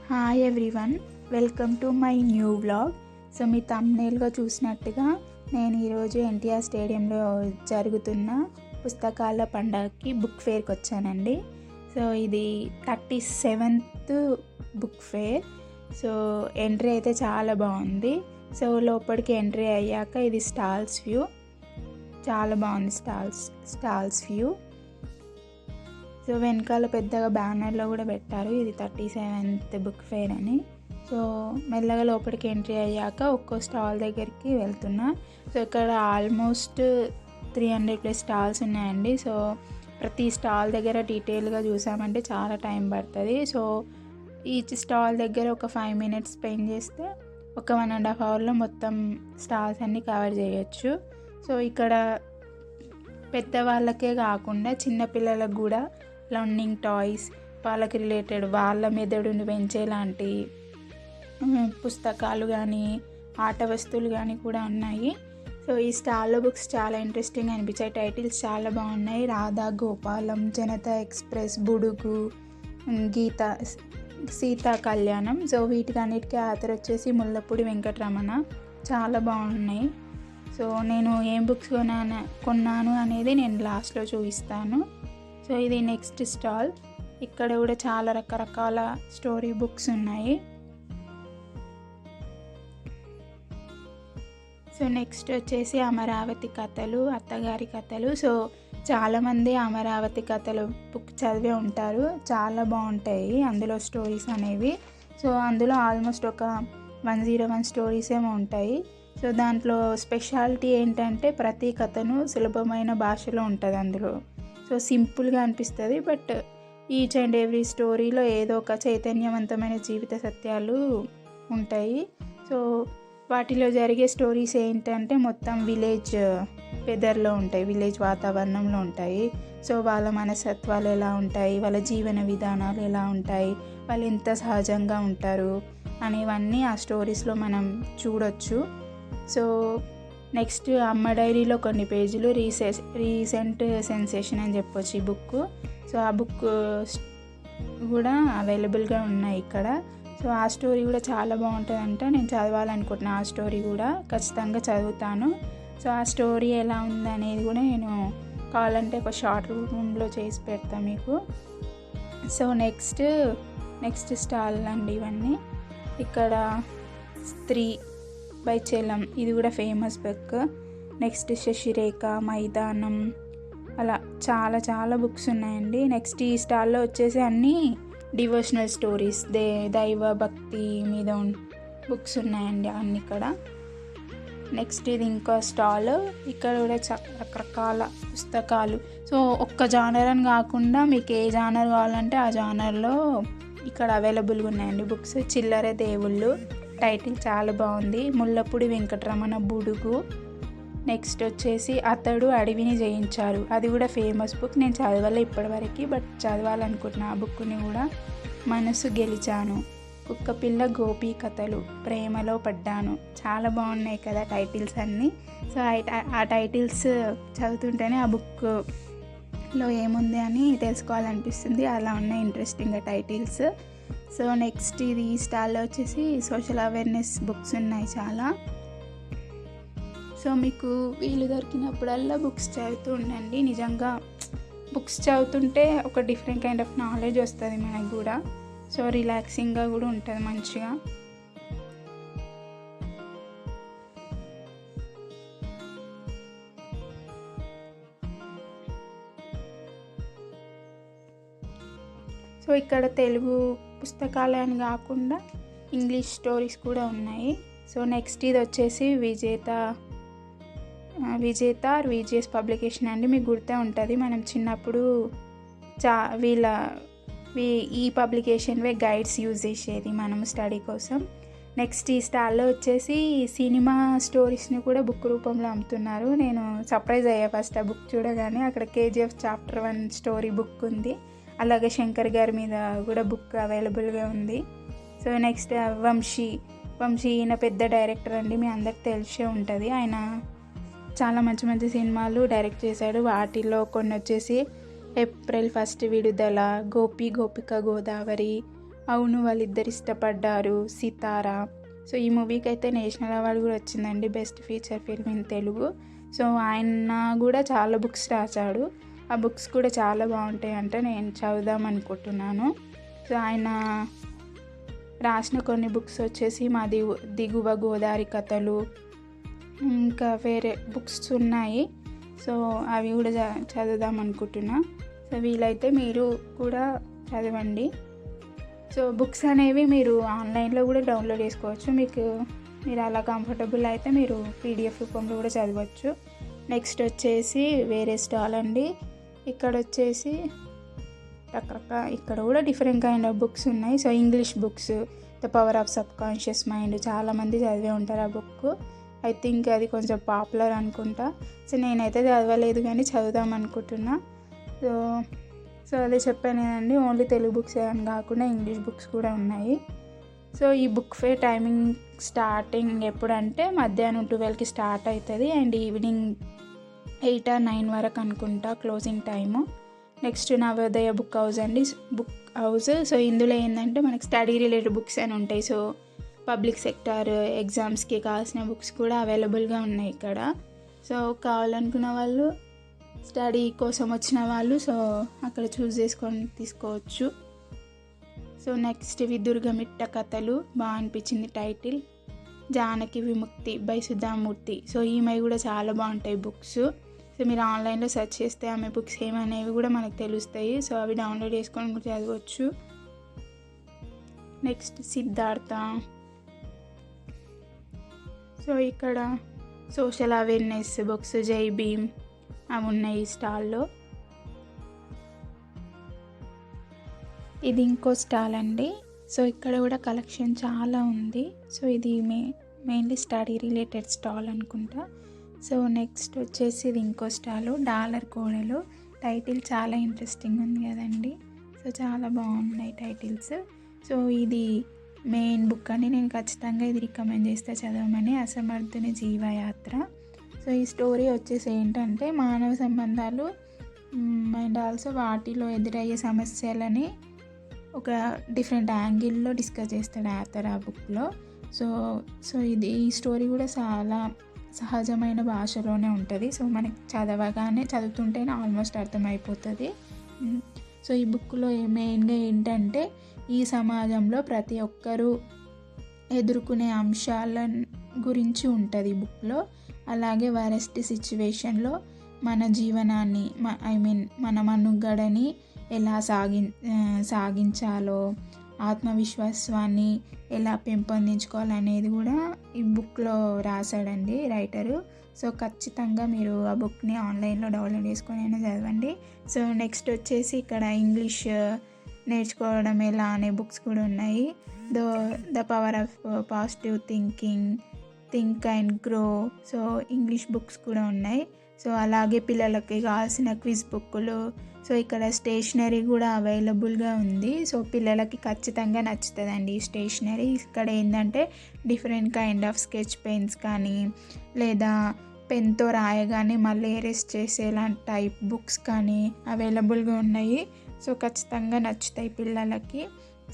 Hi everyone, welcome to my new vlog. So మీ థంబ్నెయిల్గా చూసినట్టుగా నేను ఈరోజు ఎన్టీఆర్ స్టేడియంలో జరుగుతున్న పుస్తకాల పండగకి బుక్ ఫేర్కి వచ్చానండి. సో ఇది 37th book fair. So entry అయితే చాలా బాగుంది. సో లోపలికి ఎంట్రీ అయ్యాక ఇది స్టాల్స్ వ్యూ, చాలా బాగుంది స్టాల్స్ వ్యూ. సో వెనకాల పెద్దగా బ్యానర్లో కూడా పెట్టారు, ఇది 37th బుక్ ఫేర్ అని. సో మెల్లగా లోపలికి ఎంట్రీ అయ్యాక ఒక్కో స్టాల్ దగ్గరికి వెళ్తున్నా. సో ఇక్కడ ఆల్మోస్ట్ 300+ స్టాల్స్ ఉన్నాయండి. సో ప్రతి స్టాల్ దగ్గర డీటెయిల్గా చూసామంటే చాలా టైం పడుతుంది. సో ఈచ్ స్టాల్ దగ్గర ఒక 5 minutes స్పెండ్ చేస్తే ఒక 1.5 hourలో మొత్తం స్టాల్స్ అన్నీ కవర్ చేయొచ్చు. సో ఇక్కడ పెద్దవాళ్ళకే కాకుండా చిన్నపిల్లలకు కూడా లర్నింగ్ టాయ్స్, వాళ్ళకి రిలేటెడ్ వాళ్ళ మెదడుని పెంచేలాంటి పుస్తకాలు కానీ ఆట వస్తువులు కానీ కూడా ఉన్నాయి. సో ఈ స్టాల్లో బుక్స్ చాలా ఇంట్రెస్టింగ్ అనిపించాయి. టైటిల్స్ చాలా బాగున్నాయి. రాధా గోపాలం, జనతా ఎక్స్ప్రెస్, బుడుగు, గీత, సీతా కళ్యాణం. సో వీటికన్నిటికీ ఆథర్ వచ్చేసి ముల్లపూడి వెంకటరమణ. చాలా బాగున్నాయి. సో నేను ఏం బుక్స్ కొన్నాను అనేది నేను లాస్ట్లో చూపిస్తాను. సో ఇది నెక్స్ట్ స్టాల్. ఇక్కడ కూడా చాలా రకరకాల స్టోరీ బుక్స్ ఉన్నాయి. సో నెక్స్ట్ వచ్చేసి అమరావతి కథలు, అత్తగారి కథలు. సో చాలామంది అమరావతి కథలు బుక్ చదివే ఉంటారు, చాలా బాగుంటాయి అందులో స్టోరీస్ అనేవి. సో అందులో ఆల్మోస్ట్ ఒక 101 స్టోరీస్ ఏమో ఉంటాయి. సో దాంట్లో స్పెషాలిటీ ఏంటంటే ప్రతి కథను సులభమైన భాషలో ఉంటుంది అందులో. సో సింపుల్గా అనిపిస్తుంది, బట్ ఈచ్ అండ్ ఎవ్రీ స్టోరీలో ఏదో ఒక చైతన్యవంతమైన జీవిత సత్యాలు ఉంటాయి. సో వాటిలో జరిగే స్టోరీస్ ఏంటంటే మొత్తం విలేజ్ వెదర్లో ఉంటాయి, విలేజ్ వాతావరణంలో ఉంటాయి. సో వాళ్ళ మనస్తత్వాలు ఎలా ఉంటాయి, వాళ్ళ జీవన విధానాలు ఎలా ఉంటాయి, వాళ్ళు ఎంత సహజంగా ఉంటారు అనేవన్నీ ఆ స్టోరీస్లో మనం చూడొచ్చు. సో నెక్స్ట్ అమ్మ డైరీలో కొన్ని పేజీలు రీసెంట్ సెన్సేషన్ అని చెప్పొచ్చు ఈ బుక్. సో ఆ బుక్ కూడా అవైలబుల్గా ఉన్నాయి ఇక్కడ. సో ఆ స్టోరీ కూడా చాలా బాగుంటుందంట. నేను చదవాలనుకుంటున్నా ఆ స్టోరీ కూడా, ఖచ్చితంగా చదువుతాను. సో ఆ స్టోరీ ఎలా ఉంది అనేది కూడా నేను కావాలంటే ఒక షార్ట్ రూమ్లో చేసి పెడతాను మీకు. సో నెక్స్ట్ స్టాల్ అండి ఇవన్నీ. ఇక్కడ స్త్రీ బై చెలం, ఇది కూడా ఫేమస్ బుక్. నెక్స్ట్ శశిరేఖ, మైదానం, అలా చాలా బుక్స్ ఉన్నాయండి. నెక్స్ట్ ఈ స్టాల్లో వచ్చేసి అన్నీ డివోషనల్ స్టోరీస్, దైవ భక్తి మీద బుక్స్ ఉన్నాయండి అన్ని ఇక్కడ. నెక్స్ట్ ఇది ఇంకో స్టాల్. ఇక్కడ కూడా రకరకాల పుస్తకాలు. సో ఒక్క జానర్ అని కాకుండా మీకు ఏ జానర్ కావాలంటే ఆ జానర్లో ఇక్కడ అవైలబుల్గా ఉన్నాయండి బుక్స్. చిల్లర దేవుళ్ళు, టైటిల్ చాలా బాగుంది. ముల్లపూడి వెంకటరమణ, బుడుగు. నెక్స్ట్ వచ్చేసి అతడు అడవిని జయించారు, అది కూడా ఫేమస్ బుక్. నేను చదవాలే ఇప్పటివరకు, బట్ చదవాలనుకుంటున్నా ఆ బుక్ని కూడా. మనసు గెలిచాను, కుక్కపిల్ల గోపి కథలు, ప్రేమలో పడ్డాను. చాలా బాగున్నాయి కదా టైటిల్స్ అన్నీ. సో ఆ టైటిల్స్ చదువుతుంటేనే ఆ బుక్లో ఏముంది అని తెలుసుకోవాలనిపిస్తుంది, అలా ఉన్నాయి ఇంట్రెస్టింగ్గా టైటిల్స్. సో నెక్స్ట్ ఇది ఈ స్టాల్లో వచ్చేసి సోషల్ అవేర్నెస్ బుక్స్ ఉన్నాయి చాలా. సో మీకు వీలు దొరికినప్పుడల్లా బుక్స్ చదువుతూ ఉండండి. నిజంగా బుక్స్ చదువుతుంటే ఒక డిఫరెంట్ కైండ్ ఆఫ్ నాలెడ్జ్ వస్తుంది మనకు కూడా. సో రిలాక్సింగ్గా కూడా ఉంటుంది మంచిగా. సో ఇక్కడ తెలుగు పుస్తకాలు అని కాకుండా ఇంగ్లీష్ స్టోరీస్ కూడా ఉన్నాయి. సో నెక్స్ట్ ఇది వచ్చేసి విజేత విజిఎస్ పబ్లికేషన్ అండి. మీకు గుర్తే ఉంటుంది, మనం చిన్నప్పుడు ఈ పబ్లికేషన్వే గైడ్స్ యూజ్ చేసేది మనం స్టడీ కోసం. నెక్స్ట్ ఈ స్టాల్లో వచ్చేసి సినిమా స్టోరీస్ని కూడా బుక్ రూపంలో అమ్ముతున్నారు. నేను సర్ప్రైజ్ అయ్యా ఫస్ట్ ఆ బుక్ చూడగానే. అక్కడ KGF Chapter 1 స్టోరీ బుక్ ఉంది, అలాగే శంకర్ గారి మీద కూడా బుక్ అవైలబుల్గా ఉంది. సో నెక్స్ట్ వంశీ ఈయన పెద్ద డైరెక్టర్ అండి, మీ అందరికి తెలిసే ఉంటుంది. ఆయన చాలా మంచి సినిమాలు డైరెక్ట్ చేశాడు. వాటిల్లో కొన్ని వచ్చేసి ఏప్రిల్ 1 విడుదల, గోపిక గోదావరి, అవును వాళ్ళిద్దరు ఇష్టపడ్డారు, సితారా. సో ఈ మూవీకి అయితే నేషనల్ అవార్డు కూడా వచ్చిందండి, best feature film in Telugu. So ఆయన కూడా చాలా బుక్స్ రాశాడు, ఆ బుక్స్ కూడా చాలా బాగుంటాయి అంటే నేను చదువుదాం అనుకుంటున్నాను. సో ఆయన రాసిన కొన్ని బుక్స్ వచ్చేసి మా దిగువ గోదావరి కథలు, ఇంకా వేరే బుక్స్ ఉన్నాయి. సో అవి కూడా చదువుదాం అనుకుంటున్నా. సో వీలైతే మీరు కూడా చదవండి. సో బుక్స్ అనేవి మీరు ఆన్లైన్లో కూడా డౌన్లోడ్ చేసుకోవచ్చు, మీరు అలా కంఫర్టబుల్ అయితే మీరు పీడిఎఫ్ రూపంలో కూడా చదవచ్చు. నెక్స్ట్ వచ్చేసి వేరే స్టాల్ అండి. ఇక్కడ వచ్చేసి ఇక్కడ కూడా డిఫరెంట్ కైండ్ ఆఫ్ బుక్స్ ఉన్నాయి. So English books, the power of sub conscious mind, చాలామంది చదివే ఉంటారు ఆ బుక్. ఐ థింక్ అది కొంచెం పాపులర్ అనుకుంటా. సో నేనైతే చదవలేదు కానీ చదువుదాం అనుకుంటున్నా. సో అదే చెప్పాను కదండి, ఓన్లీ తెలుగు బుక్స్ అని కాకుండా ఇంగ్లీష్ బుక్స్ కూడా ఉన్నాయి. సో ఈ బుక్ ఫేర్ టైమింగ్ స్టార్టింగ్ ఎప్పుడంటే మధ్యాహ్నం 12కి స్టార్ట్ అవుతుంది అండ్ ఈవినింగ్ 8 or 9 వరకు అనుకుంటా closing time. Next Navodaya book house అండి, బుక్ హౌస్. సో ఇందులో ఏంటంటే మనకి స్టడీ రిలేటెడ్ బుక్స్ అని ఉంటాయి. సో పబ్లిక్ సెక్టార్ ఎగ్జామ్స్కి కావాల్సిన బుక్స్ కూడా అవైలబుల్గా ఉన్నాయి ఇక్కడ. సో కావాలనుకున్న వాళ్ళు, స్టడీ కోసం వచ్చిన వాళ్ళు సో అక్కడ చూస్ చేసుకొని తీసుకోవచ్చు. సో నెక్స్ట్ దుర్గమిట్ట కథలు, బాగా అనిపించింది టైటిల్. జానకి విముక్తి బై సుధామూర్తి. సో ఈమె కూడా చాలా బాగుంటాయి బుక్స్. సో మీరు ఆన్లైన్లో సెర్చ్ చేస్తే ఆమె బుక్స్ ఏమనేవి కూడా మనకు తెలుస్తాయి. సో అవి డౌన్లోడ్ చేసుకొని కూడా చదవచ్చు. నెక్స్ట్ సిద్ధార్థ. సో ఇక్కడ సోషల్ అవేర్నెస్ బుక్స్, జై భీమ్ అవి ఉన్నాయి ఈ స్టాల్లో. ఇది ఇంకో స్టాల్ అండి. సో ఇక్కడ కూడా కలెక్షన్ చాలా ఉంది. సో ఇది మెయిన్లీ స్టడీ రిలేటెడ్ స్టాల్ అనుకుంటా. సో నెక్స్ట్ వచ్చేసి ఇది ఇంకో స్టాలు, డాలర్ కోడలు. టైటిల్ చాలా ఇంట్రెస్టింగ్ ఉంది కదండి. సో చాలా బాగున్నాయి టైటిల్స్. సో ఇది మెయిన్ బుక్ అని నేను ఖచ్చితంగా ఇది రికమెండ్ చేస్తే చదవమని, అసమర్థుని జీవయాత్ర. సో ఈ స్టోరీ వచ్చేసి ఏంటంటే మానవ సంబంధాలు అండ్ ఆల్సో వాటిలో ఎదురయ్యే సమస్యలని ఒక డిఫరెంట్ యాంగిల్లో డిస్కస్ చేస్తాడు ఆథర్ ఆ బుక్లో. సో ఈ స్టోరీ కూడా చాలా సహజమైన భాషలోనే ఉంటుంది. సో మనకి చదువుతుంటేనే ఆల్మోస్ట్ అర్థమైపోతుంది. సో ఈ బుక్లో మెయిన్గా ఏంటంటే ఈ సమాజంలో ప్రతి ఒక్కరూ ఎదుర్కొనే అంశాల గురించి ఉంటుంది ఈ బుక్లో. అలాగే వరెస్ట్ సిచ్యువేషన్లో మన జీవనాన్ని మన మనుగడని ఎలా సాగించాలో, ఆత్మవిశ్వాసాన్ని ఎలా పెంపొందించుకోవాలనేది కూడా ఈ బుక్లో రాశాడండి రైటరు. సో ఖచ్చితంగా మీరు ఆ బుక్ని ఆన్లైన్లో డౌన్లోడ్ చేసుకొని అయినా చదవండి. సో నెక్స్ట్ వచ్చేసి ఇక్కడ ఇంగ్లీష్ నేర్చుకోవడం ఎలా అనే బుక్స్ కూడా ఉన్నాయి. The power of positive think and grow. So English books కూడా ఉన్నాయి. సో అలాగే పిల్లలకి కావాల్సిన క్విజ్ బుక్కులు. సో ఇక్కడ స్టేషనరీ కూడా అవైలబుల్గా ఉంది. సో పిల్లలకి ఖచ్చితంగా నచ్చుతుందండి ఈ స్టేషనరీ. ఇక్కడ ఏంటంటే different kind of sketch pens కానీ లేదా పెన్తో రాయగానే మళ్ళీ ఎరేస్ చేసేలాంటి టైప్ బుక్స్ కానీ అవైలబుల్గా ఉన్నాయి. సో ఖచ్చితంగా నచ్చుతాయి పిల్లలకి.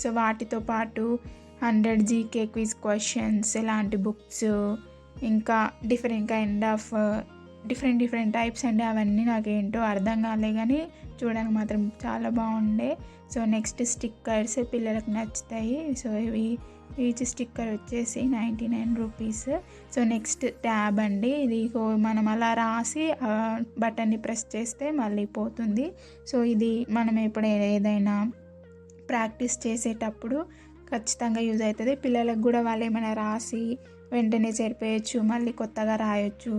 సో వాటితో పాటు 100 GK క్విజ్ క్వశ్చన్స్ ఇలాంటి బుక్స్, ఇంకా డిఫరెంట్ టైప్స్ అండి. అవన్నీ నాకేంటో అర్థం కాలే కానీ చూడడానికి మాత్రం చాలా బాగుండే. సో నెక్స్ట్ స్టిక్కర్స్ పిల్లలకు నచ్చుతాయి. సో ఈచ్ స్టిక్కర్ వచ్చేసి 99 రూపీస్. సో నెక్స్ట్ ట్యాబ్ అండి. ఇది మనం అలా రాసి బటన్ని ప్రెస్ చేస్తే మళ్ళీ పోతుంది. సో ఇది మనం ఎప్పుడు ఏదైనా ప్రాక్టీస్ చేసేటప్పుడు ఖచ్చితంగా యూజ్ అవుతుంది. పిల్లలకు కూడా వాళ్ళు ఏమైనా రాసి వెంటనే చెరిపేయచ్చు, మళ్ళీ కొత్తగా రాయొచ్చు.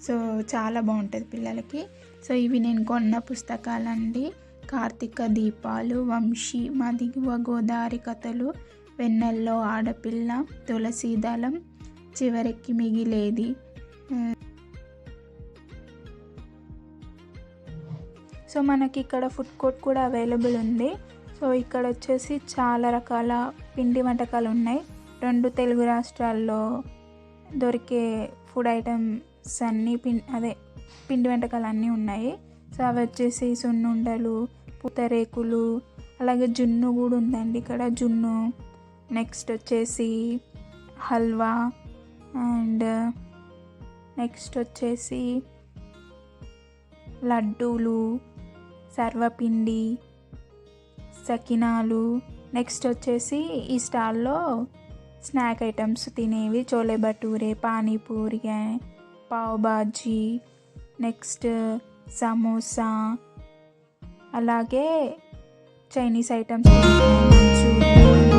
సో చాలా బాగుంటుంది పిల్లలకి. సో ఇవి నేను కొన్న పుస్తకాలండి. కార్తీక దీపాలు, వంశీ, మా దిగువ గోదావరి కథలు, వెన్నెల్లో ఆడపిల్ల, తులసీదళం, చివరికి మిగిలేది. సో మనకి ఇక్కడ ఫుడ్ కోర్ట్ కూడా అవైలబుల్ ఉంది. సో ఇక్కడ వచ్చేసి చాలా రకాల పిండి వంటకాలు ఉన్నాయి. 2 తెలుగు రాష్ట్రాల్లో దొరికే ఫుడ్ ఐటమ్స్ అన్నీ పిండి వంటకాలు అన్నీ ఉన్నాయి. సో అవి వచ్చేసి సున్నుండలు, పూతరేకులు, అలాగే జున్ను కూడా ఉందండి ఇక్కడ, జున్ను. నెక్స్ట్ వచ్చేసి హల్వా, అండ్ నెక్స్ట్ వచ్చేసి లడ్డూలు, సర్వపిండి, సకినాలు. నెక్స్ట్ వచ్చేసి ఈ స్టాల్లో స్నాక్ ఐటమ్స్ తినేవి, చోలే భటూరే, పానీపూరి, పావ్ బాజీ, నెక్స్ట్ సమోసా, అలాగే చైనీస్ ఐటమ్స్ మంచూరియా,